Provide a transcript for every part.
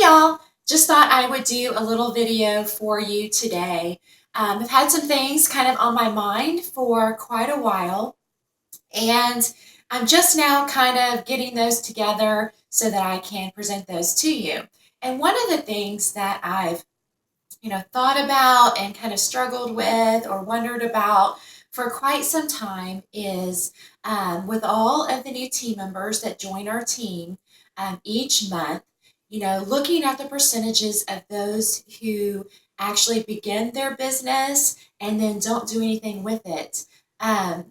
y'all, just thought I would do a little video for you today. I've had some things kind of on my mind for quite a while, and I'm just now kind of getting those together so that I can present those to you. And one of the things that I've thought about and kind of struggled with or wondered about for quite some time is with all of the new team members that join our team each month, looking at the percentages of those who actually begin their business and then don't do anything with it.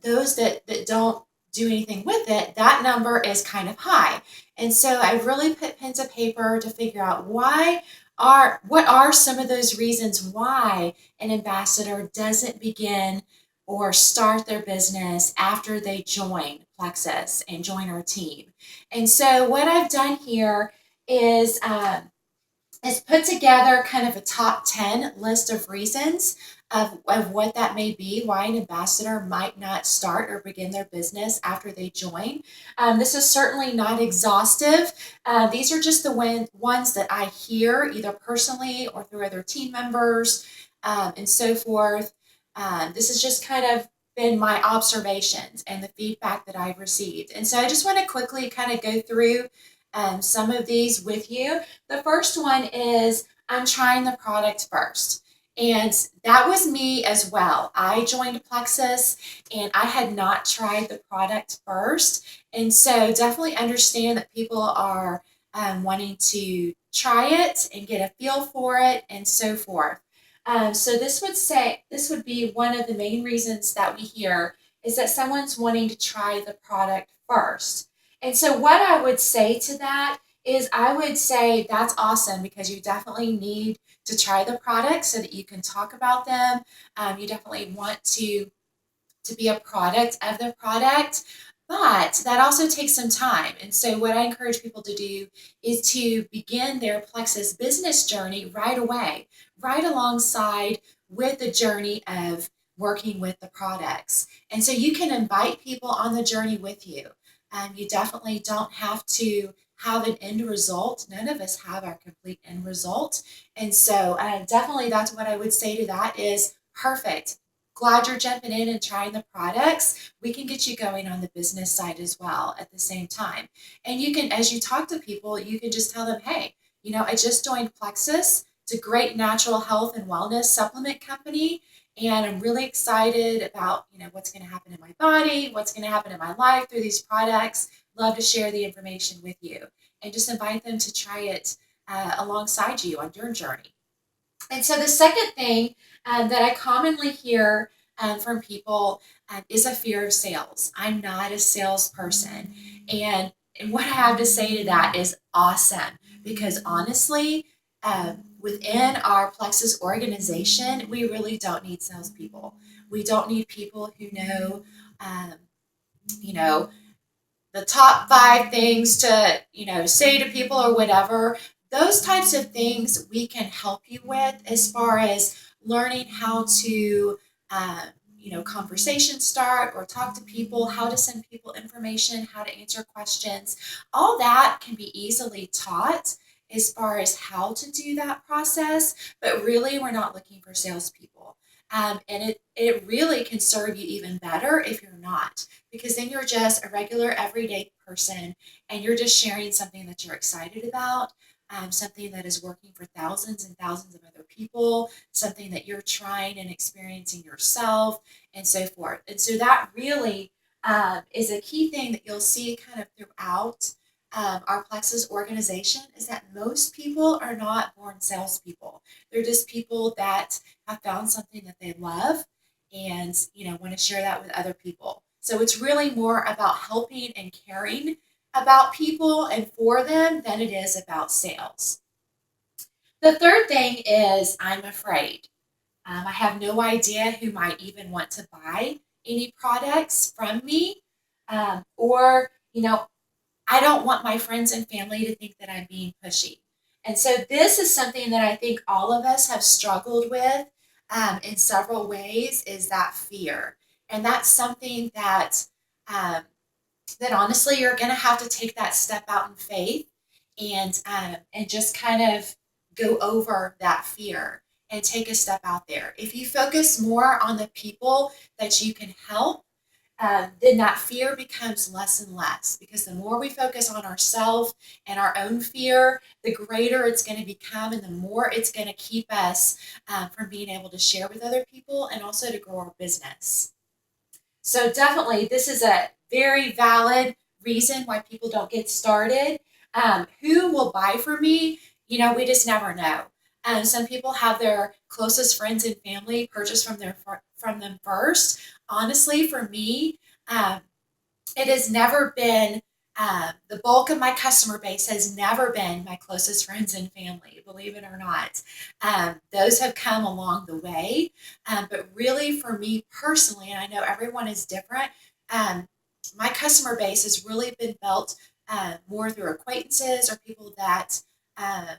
Those that don't do anything with it, that number is kind of high. And so I really put pen to paper to figure out what are some of those reasons why an ambassador doesn't begin or start their business after they join Plexus and join our team. And so what I've done here is put together kind of a top 10 list of reasons of what that may be, why an ambassador might not start or begin their business after they join. This is certainly not exhaustive. These are just the ones that I hear either personally or through other team members and so forth. This has just kind of been my observations and the feedback that I've received. And so I just want to quickly kind of go through some of these with you. The first one is I'm trying the product first. And that was me as well. I joined Plexus and I had not tried the product first. And so definitely understand that people are wanting to try it and get a feel for it and so forth. So this would be one of the main reasons that we hear is that someone's wanting to try the product first. And so what I would say to that is I would say that's awesome because you definitely need to try the products so that you can talk about them. You definitely want to be a product of the product, but that also takes some time. And so what I encourage people to do is to begin their Plexus business journey right away, right alongside with the journey of working with the products. And so you can invite people on the journey with you. You definitely don't have to have an end result. None of us have our complete end result. And so definitely that's what I would say to that is perfect. Glad you're jumping in and trying the products. We can get you going on the business side as well at the same time. And you can, as you talk to people, you can just tell them, hey, I just joined Plexus. It's a great natural health and wellness supplement company. And I'm really excited about, what's going to happen in my body, what's going to happen in my life through these products. Love to share the information with you and just invite them to try it alongside you on your journey. And so the second thing that I commonly hear from people is a fear of sales. I'm not a salesperson. And what I have to say to that is awesome because honestly, within our Plexus organization, we really don't need salespeople. We don't need people who know, you know, the top 5 things to, say to people or whatever. Those types of things we can help you with as far as learning how to, conversation start or talk to people, how to send people information, how to answer questions. All that can be easily taught as far as how to do that process, but really we're not looking for salespeople. And it really can serve you even better if you're not, because then you're just a regular everyday person and you're just sharing something that you're excited about, something that is working for thousands and thousands of other people, something that you're trying and experiencing yourself, and so forth. And so that really is a key thing that you'll see kind of throughout our Plexus organization is that most people are not born salespeople. They're just people that have found something that they love and want to share that with other people. So it's really more about helping and caring about people and for them than it is about sales. The third thing is I'm afraid. I have no idea who might even want to buy any products from me. Or, I don't want my friends and family to think that I'm being pushy. And so this is something that I think all of us have struggled with in several ways is that fear. And that's something that honestly you're going to have to take that step out in faith and just kind of go over that fear and take a step out there. If you focus more on the people that you can help, then that fear becomes less and less, because the more we focus on ourselves and our own fear, the greater it's going to become, and the more it's going to keep us from being able to share with other people and also to grow our business. So definitely, this is a very valid reason why people don't get started. Who will buy from me? We just never know. Some people have their closest friends and family purchase from them first. Honestly, for me, um, it has never been the bulk of my customer base has never been my closest friends and family, believe it or not. Those have come along the way. But really, for me personally, and I know everyone is different, um, my customer base has really been built more through acquaintances or people that. I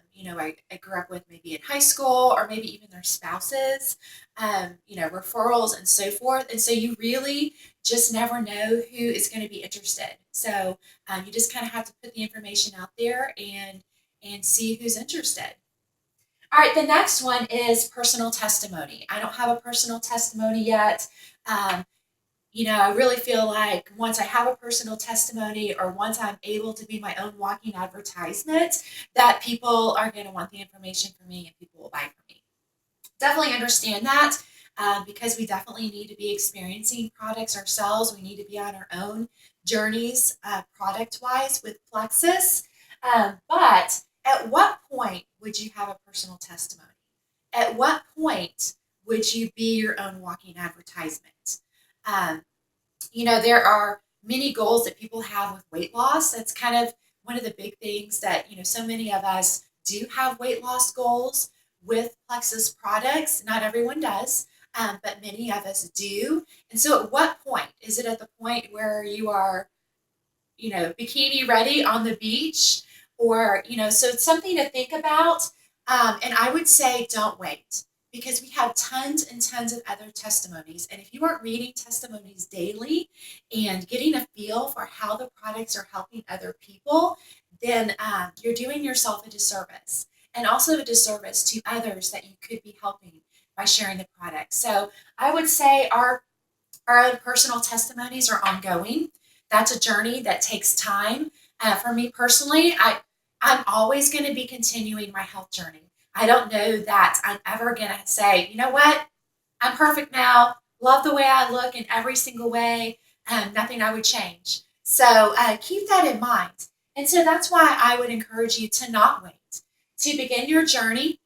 grew up with maybe in high school, or maybe even their spouses, referrals and so forth. And so you really just never know who is going to be interested. So you just kind of have to put the information out there and see who's interested. All right, the next one is personal testimony. I don't have a personal testimony yet. Um, I really feel like once I have a personal testimony, or once I'm able to be my own walking advertisement, that people are going to want the information from me and people will buy from me. Definitely understand that, because we definitely need to be experiencing products ourselves. We need to be on our own journeys, product wise, with Plexus. But at what point would you have a personal testimony? At what point would you be your own walking advertisement? Um, there are many goals that people have with weight loss. That's kind of one of the big things that, so many of us do have weight loss goals with Plexus products. Not everyone does, but many of us do. And so at what point? Is it at the point where you are, bikini ready on the beach? Or, so it's something to think about. And I would say don't wait, because we have tons and tons of other testimonies. And if you aren't reading testimonies daily and getting a feel for how the products are helping other people, then you're doing yourself a disservice, and also a disservice to others that you could be helping by sharing the product. So I would say our own personal testimonies are ongoing. That's a journey that takes time. For me personally, I'm always going to be continuing my health journey. I don't know that I'm ever going to say, you know what, I'm perfect now, love the way I look in every single way, nothing I would change. So keep that in mind. And so that's why I would encourage you to not wait, to begin your journey.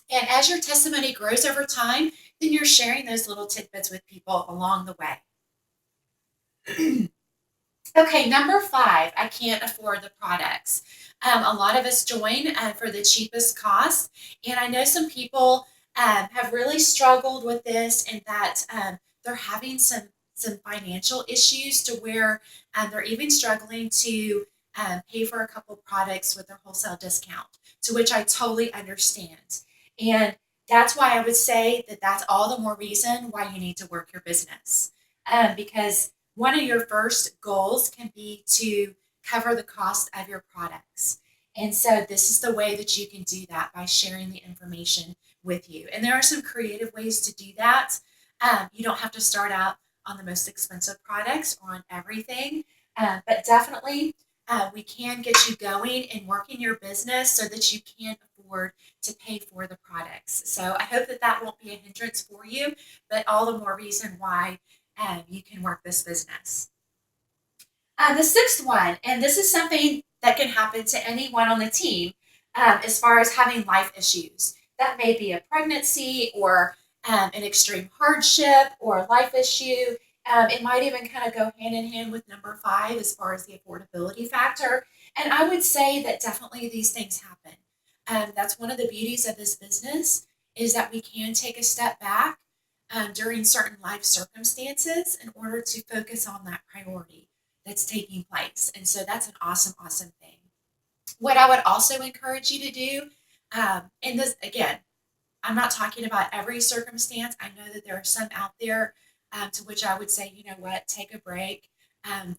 And as your testimony grows over time, then you're sharing those little tidbits with people along the way. Okay, number 5, I can't afford the products. A lot of us join for the cheapest cost, and I know some people have really struggled with this, and that they're having some financial issues, to where they're even struggling to pay for a couple products with their wholesale discount, to which I totally understand. And that's why I would say that that's all the more reason why you need to work your business, because one of your first goals can be to cover the cost of your products. And so this is the way that you can do that, by sharing the information with you. And there are some creative ways to do that. You don't have to start out on the most expensive products or on everything, but definitely we can get you going and working your business so that you can afford to pay for the products. So I hope that that won't be a hindrance for you, but all the more reason why you can work this business. The sixth one, and this is something that can happen to anyone on the team, as far as having life issues. That may be a pregnancy, or an extreme hardship, or a life issue. It might even kind of go hand in hand with number 5 as far as the affordability factor. And I would say that definitely these things happen. That's one of the beauties of this business, is that we can take a step back during certain life circumstances in order to focus on that priority that's taking place. And so that's an awesome, awesome thing. What I would also encourage you to do, and this, again, I'm not talking about every circumstance. I know that there are some out there to which I would say, you know what, take a break.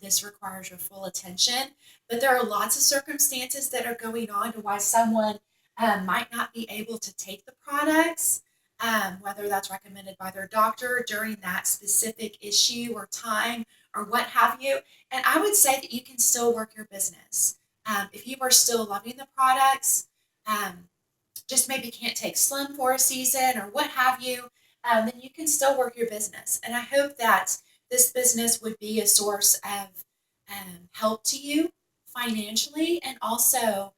this requires your full attention. But there are lots of circumstances that are going on to why someone might not be able to take the products, whether that's recommended by their doctor during that specific issue or time or what have you. And I would say that you can still work your business. If you are still loving the products, um, just maybe can't take Slim for a season or what have you, then you can still work your business. And I hope that this business would be a source of help to you financially and also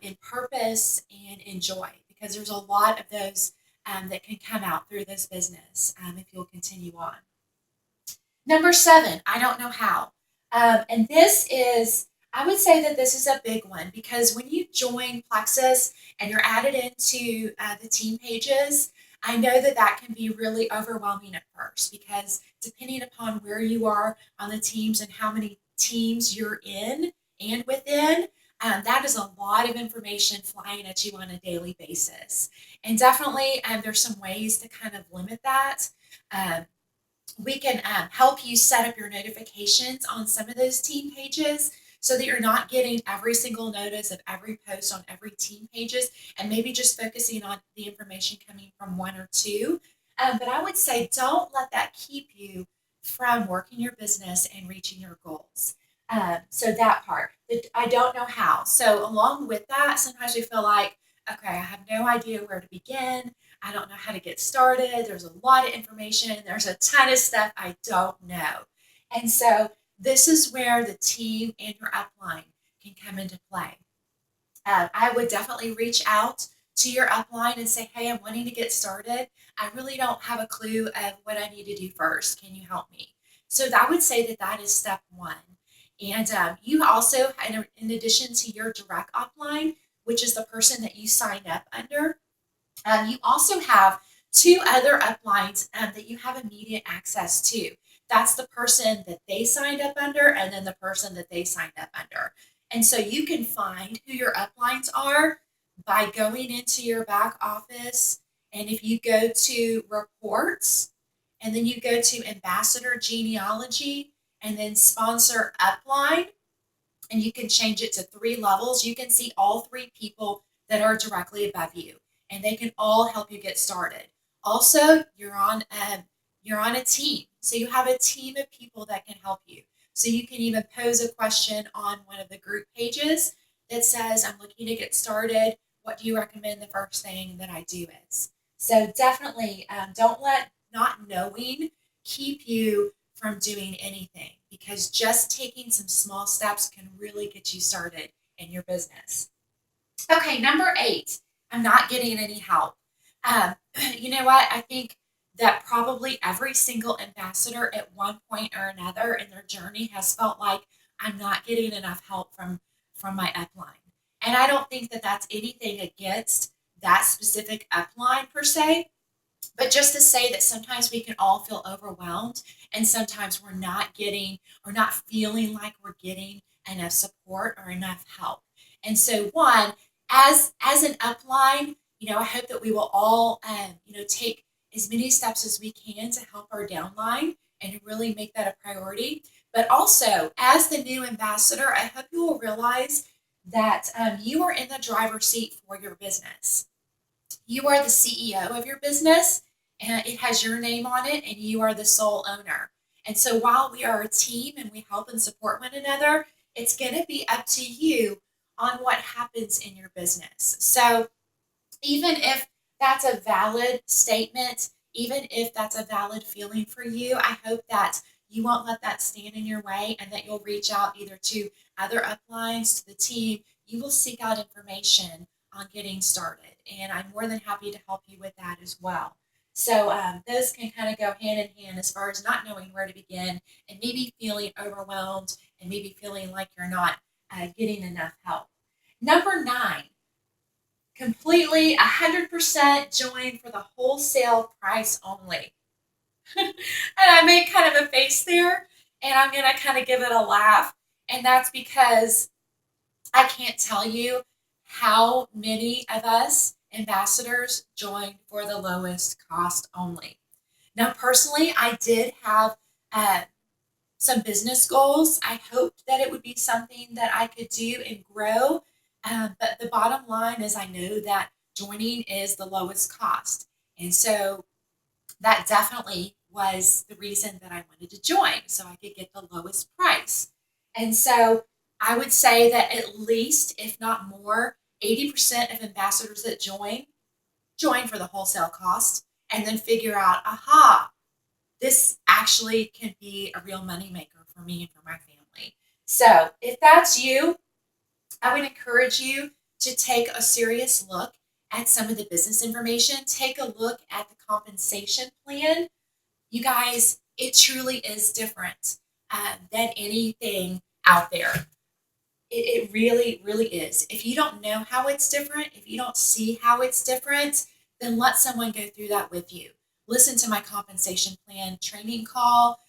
in purpose and in joy, because there's a lot of those that can come out through this business if you'll continue on. Number 7, I don't know how. And this is, I would say that this is a big one because when you join Plexus and you're added into the team pages, I know that that can be really overwhelming at first because depending upon where you are on the teams and how many teams you're in and within, that is a lot of information flying at you on a daily basis. And definitely, there's some ways to kind of limit that. Um, we can help you set up your notifications on some of those team pages so that you're not getting every single notice of every post on every team pages and maybe just focusing on the information coming from one or two. But I would say don't let that keep you from working your business and reaching your goals. So that part, I don't know how. So along with that, sometimes we feel like, okay, I have no idea where to begin. I don't know how to get started. There's a lot of information. There's a ton of stuff I don't know. And so this is where the team and your upline can come into play. I would definitely reach out to your upline and say, hey, I'm wanting to get started. I really don't have a clue of what I need to do first. Can you help me? So I would say that that is step one. And you also, in addition to your direct upline, which is the person that you sign up under, you also have two other uplines that you have immediate access to. That's the person that they signed up under, and then the person that they signed up under. And so you can find who your uplines are by going into your back office. And if you go to reports, and then you go to ambassador genealogy, and then sponsor upline, and you can change it to 3 levels. You can see all 3 people that are directly above you, and they can all help you get started. Also, you're on a team, so you have a team of people that can help you. So you can even pose a question on one of the group pages that says, "I'm looking to get started. What do you recommend the first thing that I do is?" So definitely don't let not knowing keep you from doing anything because just taking some small steps can really get you started in your business. Okay, number 8, I'm not getting any help. Um, you know what? I think that probably every single ambassador at one point or another in their journey has felt like I'm not getting enough help from my upline. And I don't think that that's anything against that specific upline per se, but just to say that sometimes we can all feel overwhelmed and sometimes we're not getting or not feeling like we're getting enough support or enough help. And so one, as an upline, I hope that we will all take as many steps as we can to help our downline and really make that a priority. But also, as the new ambassador, I hope you will realize that you are in the driver's seat for your business. You are the CEO of your business, and it has your name on it, and you are the sole owner. And so while we are a team and we help and support one another, it's going to be up to you on what happens in your business. So even if that's a valid statement, even if that's a valid feeling for you, I hope that you won't let that stand in your way and that you'll reach out either to other uplines, to the team. You will seek out information on getting started. And I'm more than happy to help you with that as well. So those can kind of go hand in hand as far as not knowing where to begin and maybe feeling overwhelmed and maybe feeling like you're not getting enough help. Number 9, completely 100% join for the wholesale price only. And I made kind of a face there, and I'm going to kind of give it a laugh. And that's because I can't tell you how many of us ambassadors joined for the lowest cost only. Now, personally, I did have some business goals. I hoped that it would be something that I could do and grow. But the bottom line is I know that joining is the lowest cost. And so that definitely was the reason that I wanted to join so I could get the lowest price. And so I would say that at least, if not more, 80% of ambassadors that join for the wholesale cost and then figure out, aha, this actually can be a real moneymaker for me and for my family. So if that's you, I would encourage you to take a serious look at some of the business information. Take a look at the compensation plan. You guys, it truly is different than anything out there. It really, really is. If you don't know how it's different, if you don't see how it's different, then let someone go through that with you. Listen to my compensation plan training call,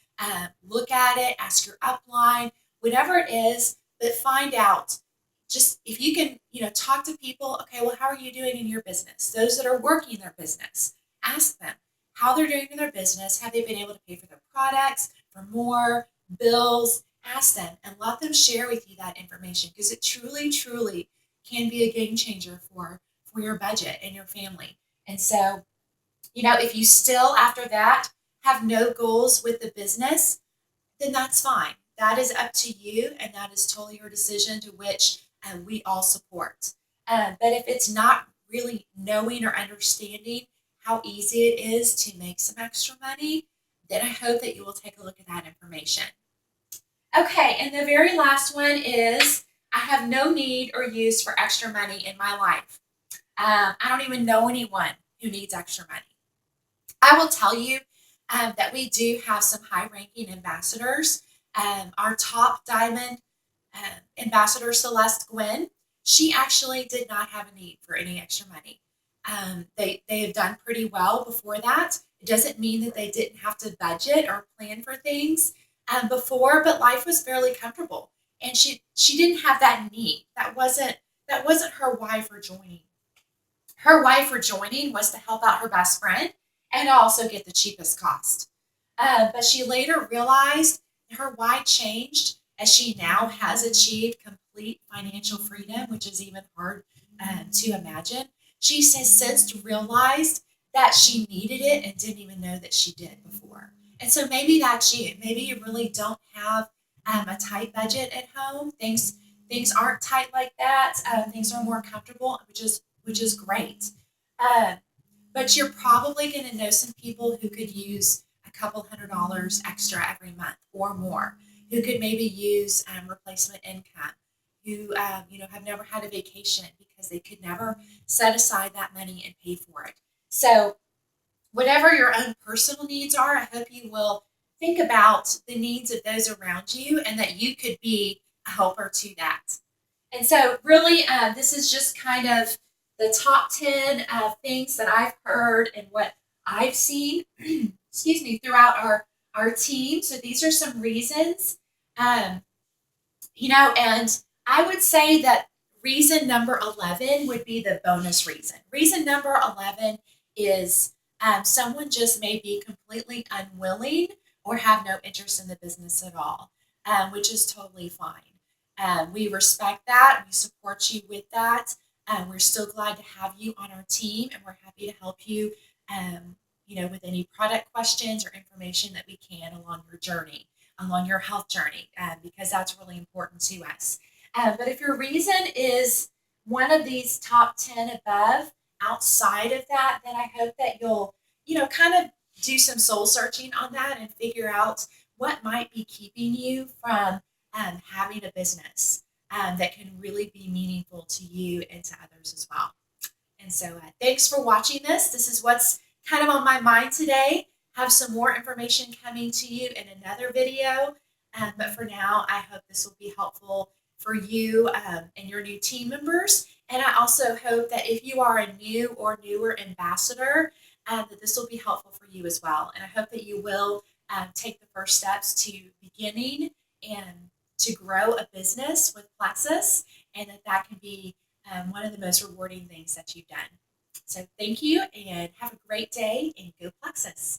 look at it, ask your upline, whatever it is, but find out. Just if you can, talk to people, okay, well, how are you doing in your business? Those that are working their business, ask them how they're doing in their business. Have they been able to pay for their products, for more bills? Ask them and let them share with you that information because it truly, truly can be a game changer for your budget and your family. And so, if you still after that have no goals with the business, then that's fine. That is up to you, and that is totally your decision to which we all support. But if it's not really knowing or understanding how easy it is to make some extra money, then I hope that you will take a look at that information. Okay, and the very last one is I have no need or use for extra money in my life. I don't even know anyone who needs extra money. I will tell you that we do have some high ranking ambassadors. Our top diamond ambassador, Celeste Gwynn, she actually did not have a need for any extra money. They have done pretty well before that. It doesn't mean that they didn't have to budget or plan for things before, but life was fairly comfortable, and she didn't have that need. That wasn't her why for joining. Her why for joining was to help out her best friend and also get the cheapest cost. But she later realized her why changed as she now has achieved complete financial freedom, which is even hard to imagine. She says since realized that she needed it and didn't even know that she did before. And so maybe that's you. Maybe you really don't have a tight budget at home. Things aren't tight like that. Things are more comfortable, which is great. Um, but you're probably going to know some people who could use a couple $100 extra every month or more, who could maybe use replacement income, who have never had a vacation because they could never set aside that money and pay for it. So whatever your own personal needs are, I hope you will think about the needs of those around you and that you could be a helper to that. And so, really, this is just kind of the top 10 things that I've heard and what I've seen, excuse me, throughout our team. So, these are some reasons. Um, and I would say that reason number 11 would be the bonus reason. Reason number 11 is someone just may be completely unwilling or have no interest in the business at all, which is totally fine. We respect that. We support you with that. We're still glad to have you on our team, and we're happy to help you, with any product questions or information that we can along your journey, along your health journey, because that's really important to us. But if your reason is one of these top 10 above, outside of that, then I hope that you'll, kind of do some soul searching on that and figure out what might be keeping you from having a business that can really be meaningful to you and to others as well. And so thanks for watching this. This is what's kind of on my mind today. Have some more information coming to you in another video. But for now, I hope this will be helpful for you and your new team members. And I also hope that if you are a new or newer ambassador, that this will be helpful for you as well. And I hope that you will take the first steps to beginning and to grow a business with Plexus, and that can be one of the most rewarding things that you've done. So thank you, and have a great day, and go Plexus.